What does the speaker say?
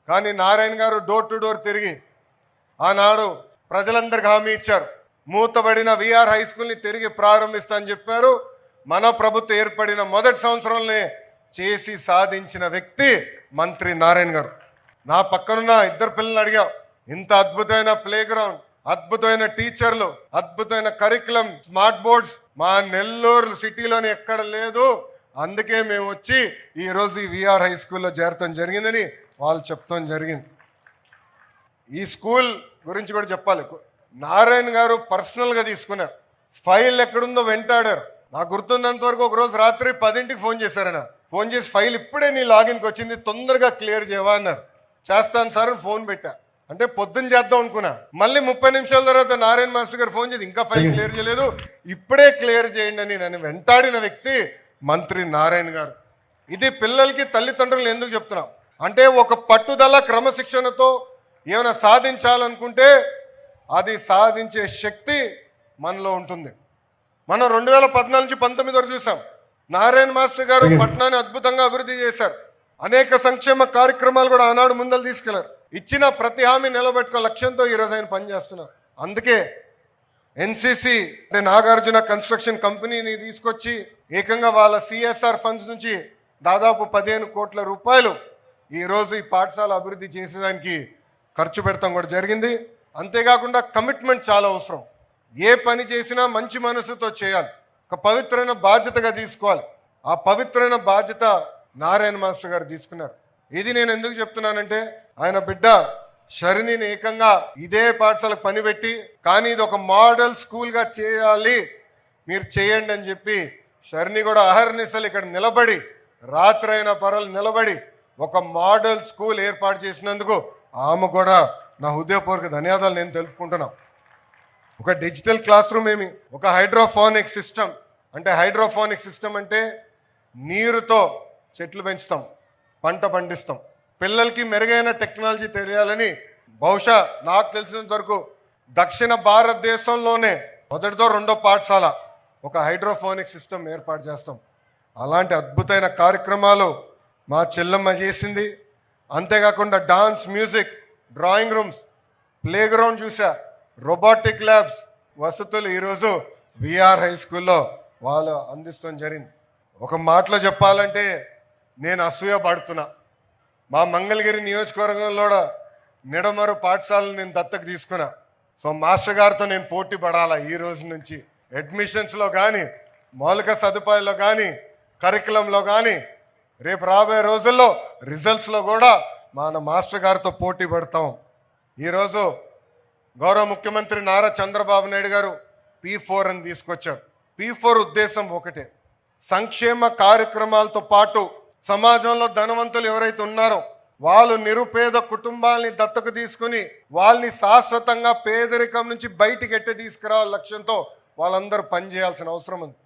కానీ నారాయణ గారు door to door తిరిగి ఆనాడు ప్రజలందరికీ హామీ ఇచ్చారు. మూతబడిన విఆర్ హై స్కూల్ని తిరిగి ప్రారంభిస్తా అని చెప్పారు. మన ప్రభుత్వం ఏర్పడిన మొదటి సంవత్సరంలో చేసి సాధించిన వ్యక్తి మంత్రి నారాయణ గారు. నా పక్కనున్న ఇద్దరు పిల్లల్ని అడిగా, ఇంత అద్భుతమైన ప్లే గ్రౌండ్, అద్భుతమైన టీచర్లు, అద్భుతమైన కరికులం, స్మార్ట్ బోర్డ్స్ మా నెల్లూరు సిటీలోని ఎక్కడ లేదు, అందుకే మేము వచ్చి ఈరోజు ఈ విఆర్ హై స్కూల్లో చేరటం జరిగిందని వాళ్ళు చెప్తాం జరిగింది. ఈ స్కూల్ గురించి కూడా చెప్పాలి. నారాయణ గారు పర్సనల్గా తీసుకున్నారు. ఫైల్ ఎక్కడుందో వెంటాడారు. నాకు గుర్తున్నంత వరకు ఒక రోజు రాత్రి 10ంటికి ఫోన్ చేశారన్న. ఫోన్ చేసి ఫైల్ ఇప్పుడే నీ లాగిన్కి వచ్చింది, తొందరగా క్లియర్ చేయవా అన్నారు. చేస్తాను సార్ ఫోన్ పెట్టా. అంటే పొద్దున్న చేద్దాం అనుకున్నా. మళ్ళీ 30 నిమిషాల తర్వాత నారాయణ మాస్టర్ గారు ఫోన్ చేసి ఇంకా ఫైల్ క్లియర్ చేయలేదు, ఇప్పుడే క్లియర్ చేయండి అని నన్ను వెంటాడిన వ్యక్తి మంత్రి నారాయణ గారు. ఇది పిల్లలకి తల్లిదండ్రులు ఎందుకు చెప్తున్నాం అంటే, ఒక పట్టుదల క్రమశిక్షణతో ఏమైనా సాధించాలనుకుంటే అది సాధించే శక్తి మనలో ఉంటుంది. మనం 2014 నుంచి 19 వరకు చూసాం. నారాయణ మాస్టర్ గారు పట్టణాన్ని అద్భుతంగా అభివృద్ధి చేశారు. అనేక సంక్షేమ కార్యక్రమాలు కూడా ఆనాడు ముందలు తీసుకెళ్లారు. ఇచ్చిన ప్రతి హామీ నిలబెట్టుకో లక్ష్యంతో ఈరోజు ఆయన పనిచేస్తున్నారు. అందుకే ఎన్సిసి అంటే నాగార్జున కన్స్ట్రక్షన్ కంపెనీని తీసుకొచ్చి ఏకంగా వాళ్ళ సిఎస్ఆర్ ఫండ్స్ నుంచి దాదాపు 15 కోట్ల రూపాయలు ఈరోజు ఈ పాఠశాల అభివృద్ధి చేసేదానికి ఖర్చు పెడతాం కూడా జరిగింది. అంతేకాకుండా కమిట్మెంట్ చాలా అవసరం. ఏ పని చేసినా మంచి మనసుతో చేయాలి, ఒక పవిత్రమైన బాధ్యతగా తీసుకోవాలి. ఆ పవిత్రమైన బాధ్యత నారాయణ మాస్టర్ గారు తీసుకున్నారు. ఇది నేను ఎందుకు చెప్తున్నానంటే, ఆయన బిడ్డ షరినిని ఏకంగా ఇదే పాఠశాలకు పనిపెట్టి, కానీ ఇది ఒక మోడల్ స్కూల్గా చేయాలి, మీరు చేయండి అని చెప్పి షరిని కూడా అహర్నిశలు ఇక్కడ నిలబడి, రాత్రైన పరలు నిలబడి ఒక మోడల్ స్కూల్ ఏర్పాటు చేసినందుకు ఆమె కూడా నా హృదయపూర్వక ధన్యవాదాలు నేను తెలుపుకుంటున్నాను. ఒక డిజిటల్ క్లాస్ రూమ్ ఏమి, ఒక హైడ్రోఫోనిక్ సిస్టమ్. అంటే హైడ్రోఫోనిక్ సిస్టమ్ అంటే నీరుతో చెట్లు పెంచుతాం, పంట పండిస్తాం. పిల్లలకి మెరుగైన టెక్నాలజీ తెలియాలని బహుశా నాకు తెలిసినంత వరకు దక్షిణ భారతదేశంలోనే మొదటితో రెండో పాఠశాల ఒక హైడ్రోఫోనిక్ సిస్టమ్ ఏర్పాటు చేస్తాం. అలాంటి అద్భుతమైన కార్యక్రమాలు మా చెల్లమ్మ చేసింది. అంతేకాకుండా dance, music, drawing rooms, play ground చూసా, రోబోటిక్ ల్యాబ్స్ వసతులు ఈరోజు విఆర్ హై స్కూల్లో వాళ్ళు అందిస్తాం జరిగింది. ఒక మాటలో చెప్పాలంటే నేను అసూయ పడుతున్నా. మా మంగళగిరి నియోజకవర్గంలో నిడమరు పాఠశాలను నేను దత్తకు తీసుకున్నా. సో మాస్టర్ గారితో నేను పోటీ పడాలా ఈ రోజు నుంచి. అడ్మిషన్స్లో కానీ, మౌలిక సదుపాయాల్లో కానీ, కరికులంలో కానీ, రేపు రాబోయే రోజుల్లో రిజల్ట్స్లో కూడా మన మాస్టర్ గారితో పోటీ పడతాం. ఈరోజు గౌరవ ముఖ్యమంత్రి నారా చంద్రబాబు నాయుడు గారు P4 అని తీసుకొచ్చారు. P4 ఉద్దేశం ఒకటే, సంక్షేమ కార్యక్రమాలతో పాటు సమాజంలో ధనవంతులు ఎవరైతే ఉన్నారో వాళ్ళు నిరుపేద కుటుంబాలని దత్తకు తీసుకుని వాళ్ళని శాశ్వతంగా పేదరికం నుంచి బయటికి ఎట్టి తీసుకురావాల లక్ష్యంతో వాళ్ళందరూ పనిచేయాల్సిన అవసరం ఉంది.